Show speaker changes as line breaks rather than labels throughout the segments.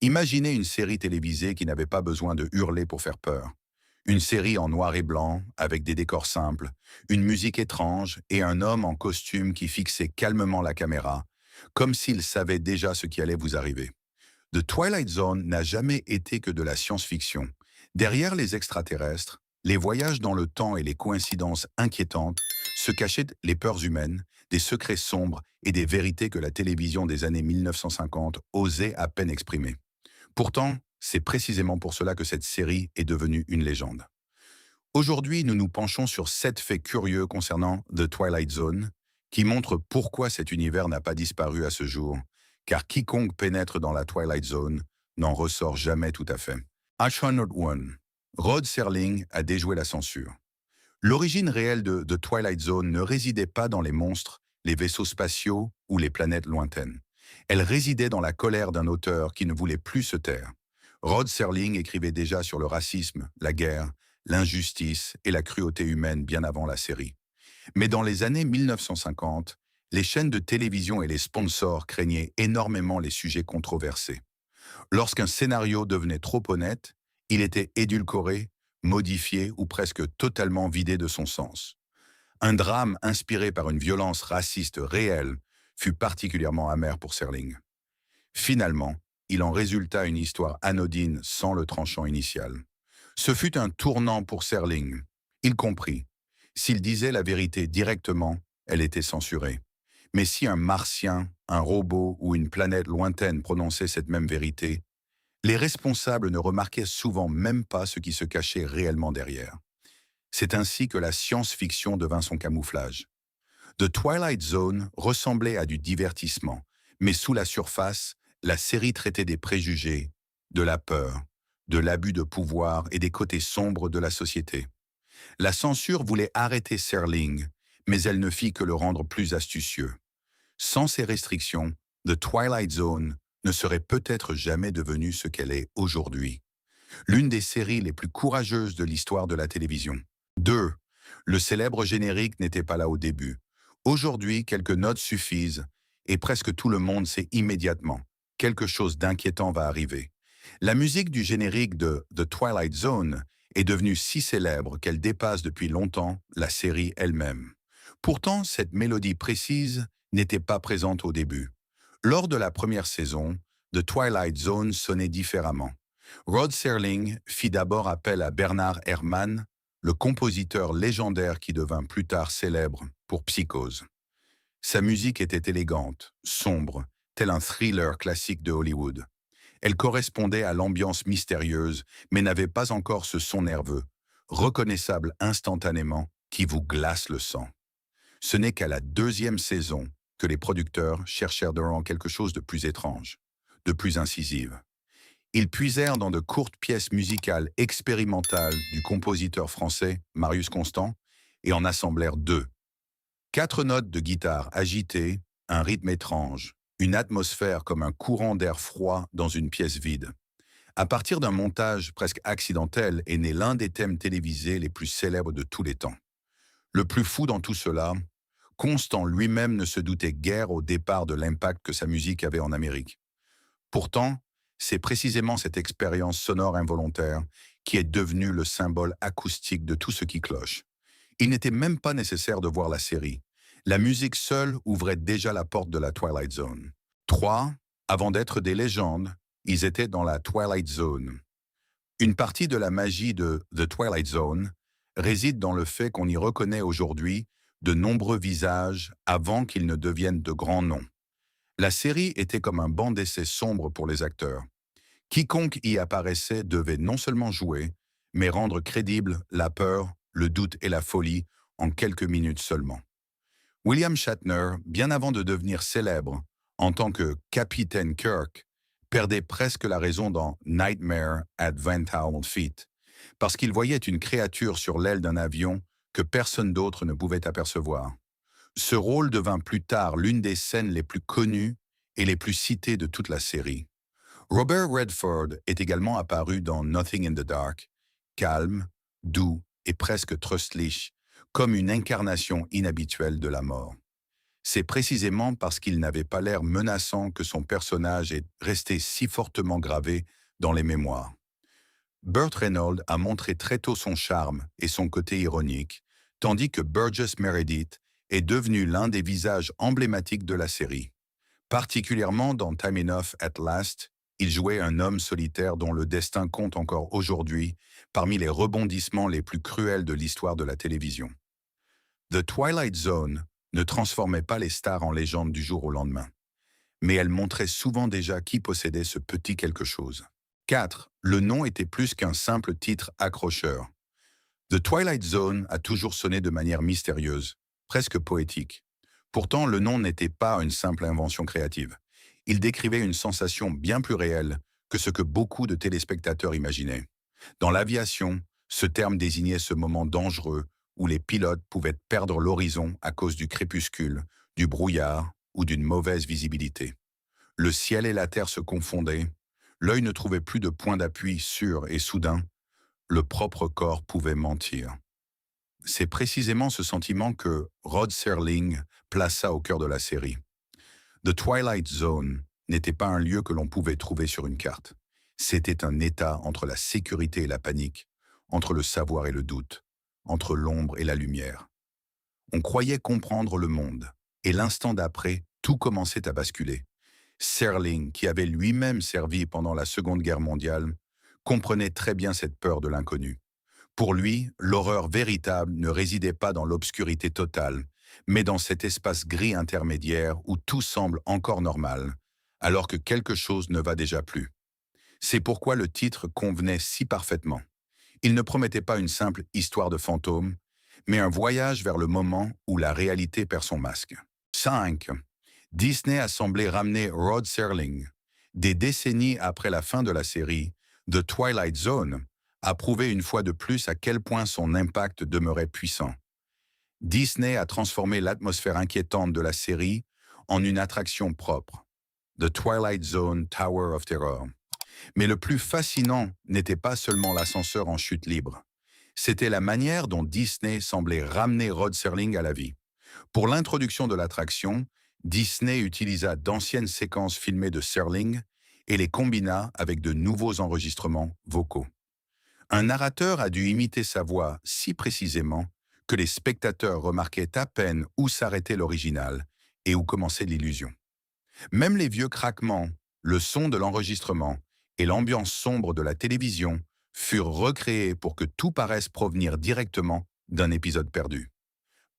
Imaginez une série télévisée qui n'avait pas besoin de hurler pour faire peur. Une série en noir et blanc, avec des décors simples, une musique étrange et un homme en costume qui fixait calmement la caméra, comme s'il savait déjà ce qui allait vous arriver. The Twilight Zone n'a jamais été que de la science-fiction. Derrière les extraterrestres, les voyages dans le temps et les coïncidences inquiétantes se cachaient les peurs humaines, des secrets sombres et des vérités que la télévision des années 1950 osait à peine exprimer. Pourtant, c'est précisément pour cela que cette série est devenue une légende. Aujourd'hui, nous nous penchons sur 7 faits curieux concernant The Twilight Zone, qui montrent pourquoi cet univers n'a pas disparu à ce jour, car quiconque pénètre dans la Twilight Zone n'en ressort jamais tout à fait. H101. Rod Serling a déjoué la censure. L'origine réelle de The Twilight Zone ne résidait pas dans les monstres, les vaisseaux spatiaux ou les planètes lointaines. Elle résidait dans la colère d'un auteur qui ne voulait plus se taire. Rod Serling écrivait déjà sur le racisme, la guerre, l'injustice et la cruauté humaine bien avant la série. Mais dans les années 1950, les chaînes de télévision et les sponsors craignaient énormément les sujets controversés. Lorsqu'un scénario devenait trop honnête, il était édulcoré, modifié ou presque totalement vidé de son sens. Un drame inspiré par une violence raciste réelle fut particulièrement amer pour Serling. Finalement, il en résulta une histoire anodine sans le tranchant initial. Ce fut un tournant pour Serling. Il comprit. S'il disait la vérité directement, elle était censurée. Mais si un martien, un robot ou une planète lointaine prononçait cette même vérité, les responsables ne remarquaient souvent même pas ce qui se cachait réellement derrière. C'est ainsi que la science-fiction devint son camouflage. The Twilight Zone ressemblait à du divertissement, mais sous la surface, la série traitait des préjugés, de la peur, de l'abus de pouvoir et des côtés sombres de la société. La censure voulait arrêter Serling, mais elle ne fit que le rendre plus astucieux. Sans ces restrictions, The Twilight Zone ne serait peut-être jamais devenue ce qu'elle est aujourd'hui. L'une des séries les plus courageuses de l'histoire de la télévision. 2. Le célèbre générique n'était pas là au début. Aujourd'hui, quelques notes suffisent et presque tout le monde sait immédiatement. Quelque chose d'inquiétant va arriver. La musique du générique de The Twilight Zone est devenue si célèbre qu'elle dépasse depuis longtemps la série elle-même. Pourtant, cette mélodie précise n'était pas présente au début. Lors de la première saison, The Twilight Zone sonnait différemment. Rod Serling fit d'abord appel à Bernard Herrmann, le compositeur légendaire qui devint plus tard célèbre pour Psychose. Sa musique était élégante, sombre, tel un thriller classique de Hollywood. Elle correspondait à l'ambiance mystérieuse, mais n'avait pas encore ce son nerveux, reconnaissable instantanément, qui vous glace le sang. Ce n'est qu'à la deuxième saison que les producteurs cherchèrent de rendre quelque chose de plus étrange, de plus incisive. Ils puisèrent dans de courtes pièces musicales expérimentales du compositeur français Marius Constant et en assemblèrent deux. 4 notes de guitare agitées, un rythme étrange, une atmosphère comme un courant d'air froid dans une pièce vide. À partir d'un montage presque accidentel est né l'un des thèmes télévisés les plus célèbres de tous les temps. Le plus fou dans tout cela, Constant lui-même ne se doutait guère au départ de l'impact que sa musique avait en Amérique. Pourtant, c'est précisément cette expérience sonore involontaire qui est devenue le symbole acoustique de tout ce qui cloche. Il n'était même pas nécessaire de voir la série. La musique seule ouvrait déjà la porte de la Twilight Zone. 3. Avant d'être des légendes, ils étaient dans la Twilight Zone. Une partie de la magie de The Twilight Zone réside dans le fait qu'on y reconnaît aujourd'hui de nombreux visages avant qu'ils ne deviennent de grands noms. La série était comme un banc d'essai sombre pour les acteurs. Quiconque y apparaissait devait non seulement jouer, mais rendre crédible la peur, le doute et la folie en quelques minutes seulement. William Shatner, bien avant de devenir célèbre en tant que Capitaine Kirk, perdait presque la raison dans Nightmare at 20,000 feet, parce qu'il voyait une créature sur l'aile d'un avion que personne d'autre ne pouvait apercevoir. Ce rôle devint plus tard l'une des scènes les plus connues et les plus citées de toute la série. Robert Redford est également apparu dans Nothing in the Dark, calme, doux et presque tröstlich, comme une incarnation inhabituelle de la mort. C'est précisément parce qu'il n'avait pas l'air menaçant que son personnage est resté si fortement gravé dans les mémoires. Burt Reynolds a montré très tôt son charme et son côté ironique, tandis que Burgess Meredith est devenu l'un des visages emblématiques de la série. Particulièrement dans Time Enough at Last, il jouait un homme solitaire dont le destin compte encore aujourd'hui parmi les rebondissements les plus cruels de l'histoire de la télévision. The Twilight Zone ne transformait pas les stars en légendes du jour au lendemain, mais elle montrait souvent déjà qui possédait ce petit quelque chose. 4. Le nom était plus qu'un simple titre accrocheur. The Twilight Zone a toujours sonné de manière mystérieuse, presque poétique. Pourtant, le nom n'était pas une simple invention créative. Il décrivait une sensation bien plus réelle que ce que beaucoup de téléspectateurs imaginaient. Dans l'aviation, ce terme désignait ce moment dangereux où les pilotes pouvaient perdre l'horizon à cause du crépuscule, du brouillard ou d'une mauvaise visibilité. Le ciel et la terre se confondaient, l'œil ne trouvait plus de point d'appui sûr et soudain, le propre corps pouvait mentir. C'est précisément ce sentiment que Rod Serling plaça au cœur de la série. The Twilight Zone n'était pas un lieu que l'on pouvait trouver sur une carte. C'était un état entre la sécurité et la panique, entre le savoir et le doute, entre l'ombre et la lumière. On croyait comprendre le monde, et l'instant d'après, tout commençait à basculer. Serling, qui avait lui-même servi pendant la Seconde Guerre mondiale, comprenait très bien cette peur de l'inconnu. Pour lui, l'horreur véritable ne résidait pas dans l'obscurité totale, mais dans cet espace gris intermédiaire où tout semble encore normal, alors que quelque chose ne va déjà plus. C'est pourquoi le titre convenait si parfaitement. Il ne promettait pas une simple histoire de fantôme, mais un voyage vers le moment où la réalité perd son masque. 5. Disney a semblé ramener Rod Serling. Des décennies après la fin de la série, The Twilight Zone a prouvé une fois de plus à quel point son impact demeurait puissant. Disney a transformé l'atmosphère inquiétante de la série en une attraction propre, The Twilight Zone Tower of Terror. Mais le plus fascinant n'était pas seulement l'ascenseur en chute libre. C'était la manière dont Disney semblait ramener Rod Serling à la vie. Pour l'introduction de l'attraction, Disney utilisa d'anciennes séquences filmées de Serling et les combina avec de nouveaux enregistrements vocaux. Un narrateur a dû imiter sa voix si précisément que les spectateurs remarquaient à peine où s'arrêtait l'original et où commençait l'illusion. Même les vieux craquements, le son de l'enregistrement et l'ambiance sombre de la télévision furent recréés pour que tout paraisse provenir directement d'un épisode perdu.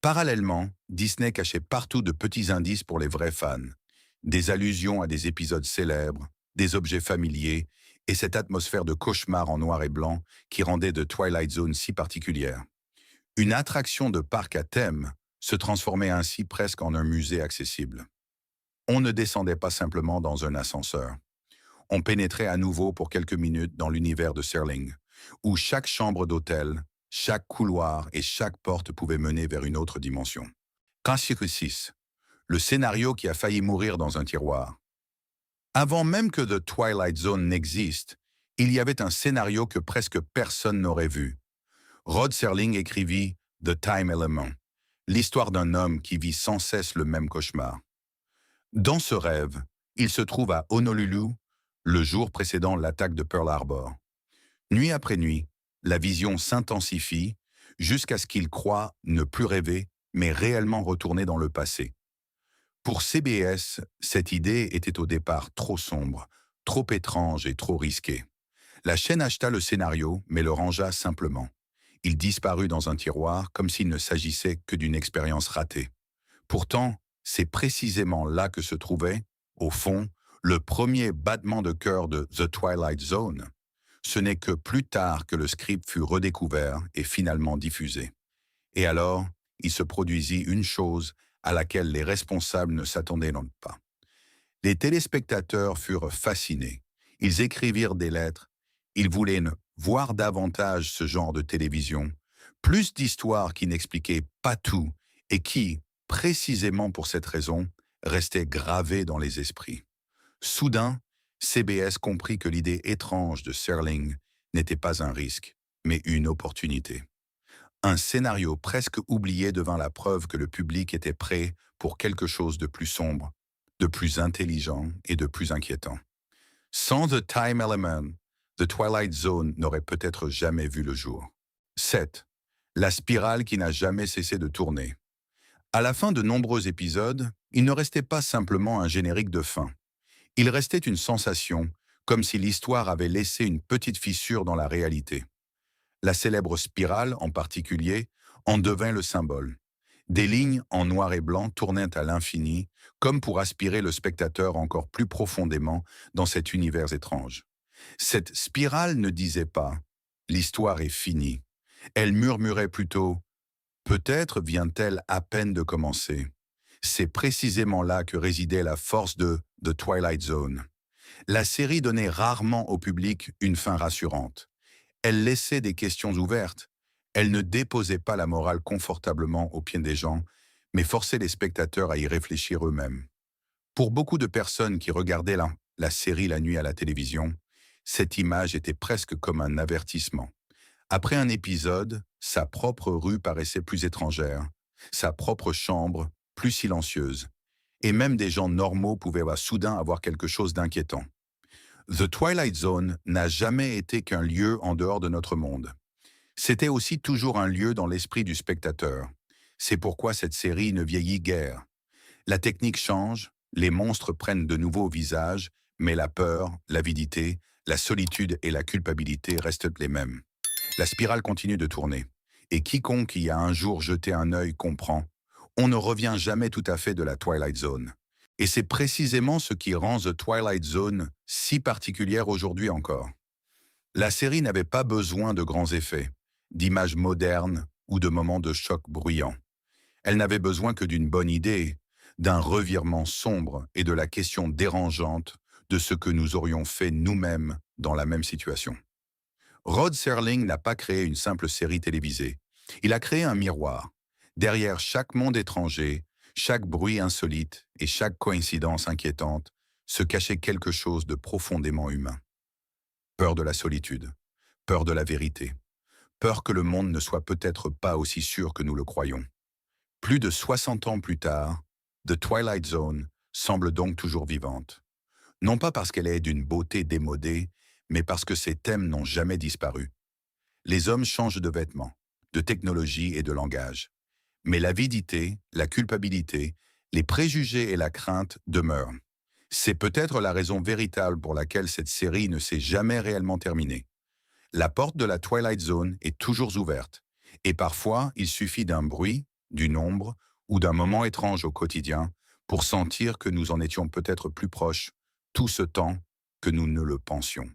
Parallèlement, Disney cachait partout de petits indices pour les vrais fans, des allusions à des épisodes célèbres, des objets familiers et cette atmosphère de cauchemar en noir et blanc qui rendait The Twilight Zone si particulière. Une attraction de parc à thème se transformait ainsi presque en un musée accessible. On ne descendait pas simplement dans un ascenseur. On pénétrait à nouveau pour quelques minutes dans l'univers de Serling, où chaque chambre d'hôtel, chaque couloir et chaque porte pouvaient mener vers une autre dimension. Classique 6. Le scénario qui a failli mourir dans un tiroir. Avant même que The Twilight Zone n'existe, il y avait un scénario que presque personne n'aurait vu. Rod Serling écrivit The Time Element, l'histoire d'un homme qui vit sans cesse le même cauchemar. Dans ce rêve, il se trouve à Honolulu, le jour précédant l'attaque de Pearl Harbor. Nuit après nuit, la vision s'intensifie jusqu'à ce qu'il croie ne plus rêver, mais réellement retourner dans le passé. Pour CBS, cette idée était au départ trop sombre, trop étrange et trop risquée. La chaîne acheta le scénario, mais le rangea simplement. Il disparut dans un tiroir comme s'il ne s'agissait que d'une expérience ratée. Pourtant, c'est précisément là que se trouvait, au fond, le premier battement de cœur de The Twilight Zone. Ce n'est que plus tard que le script fut redécouvert et finalement diffusé. Et alors, il se produisit une chose à laquelle les responsables ne s'attendaient donc pas. Les téléspectateurs furent fascinés. Ils écrivirent des lettres. Ils voulaient voir davantage ce genre de télévision, plus d'histoires qui n'expliquaient pas tout et qui, précisément pour cette raison, restaient gravées dans les esprits. Soudain, CBS comprit que l'idée étrange de Serling n'était pas un risque, mais une opportunité. Un scénario presque oublié devint la preuve que le public était prêt pour quelque chose de plus sombre, de plus intelligent et de plus inquiétant. Sans The Time Element, The Twilight Zone n'aurait peut-être jamais vu le jour. 7. La spirale qui n'a jamais cessé de tourner. À la fin de nombreux épisodes, il ne restait pas simplement un générique de fin. Il restait une sensation, comme si l'histoire avait laissé une petite fissure dans la réalité. La célèbre spirale, en particulier, en devint le symbole. Des lignes en noir et blanc tournaient à l'infini, comme pour aspirer le spectateur encore plus profondément dans cet univers étrange. Cette spirale ne disait pas « l'histoire est finie ». Elle murmurait plutôt « peut-être vient-elle à peine de commencer ». C'est précisément là que résidait la force de The Twilight Zone. La série donnait rarement au public une fin rassurante. Elle laissait des questions ouvertes. Elle ne déposait pas la morale confortablement aux pieds des gens, mais forçait les spectateurs à y réfléchir eux-mêmes. Pour beaucoup de personnes qui regardaient la série la nuit à la télévision, cette image était presque comme un avertissement. Après un épisode, sa propre rue paraissait plus étrangère, sa propre chambre plus silencieuse, et même des gens normaux pouvaient soudain avoir quelque chose d'inquiétant. The Twilight Zone n'a jamais été qu'un lieu en dehors de notre monde. C'était aussi toujours un lieu dans l'esprit du spectateur. C'est pourquoi cette série ne vieillit guère. La technique change, les monstres prennent de nouveaux visages, mais la peur, l'avidité, la solitude et la culpabilité restent les mêmes. La spirale continue de tourner, et quiconque y a un jour jeté un œil comprend. On ne revient jamais tout à fait de la Twilight Zone. Et c'est précisément ce qui rend The Twilight Zone si particulière aujourd'hui encore. La série n'avait pas besoin de grands effets, d'images modernes ou de moments de choc bruyants. Elle n'avait besoin que d'une bonne idée, d'un revirement sombre et de la question dérangeante de ce que nous aurions fait nous-mêmes dans la même situation. Rod Serling n'a pas créé une simple série télévisée. Il a créé un miroir. Derrière chaque monde étranger, chaque bruit insolite et chaque coïncidence inquiétante se cachait quelque chose de profondément humain. Peur de la solitude, peur de la vérité, peur que le monde ne soit peut-être pas aussi sûr que nous le croyons. Plus de 60 ans plus tard, The Twilight Zone semble donc toujours vivante. Non pas parce qu'elle est d'une beauté démodée, mais parce que ses thèmes n'ont jamais disparu. Les hommes changent de vêtements, de technologie et de langage. Mais l'avidité, la culpabilité, les préjugés et la crainte demeurent. C'est peut-être la raison véritable pour laquelle cette série ne s'est jamais réellement terminée. La porte de la Twilight Zone est toujours ouverte, et parfois il suffit d'un bruit, d'une ombre ou d'un moment étrange au quotidien pour sentir que nous en étions peut-être plus proches tout ce temps que nous ne le pensions.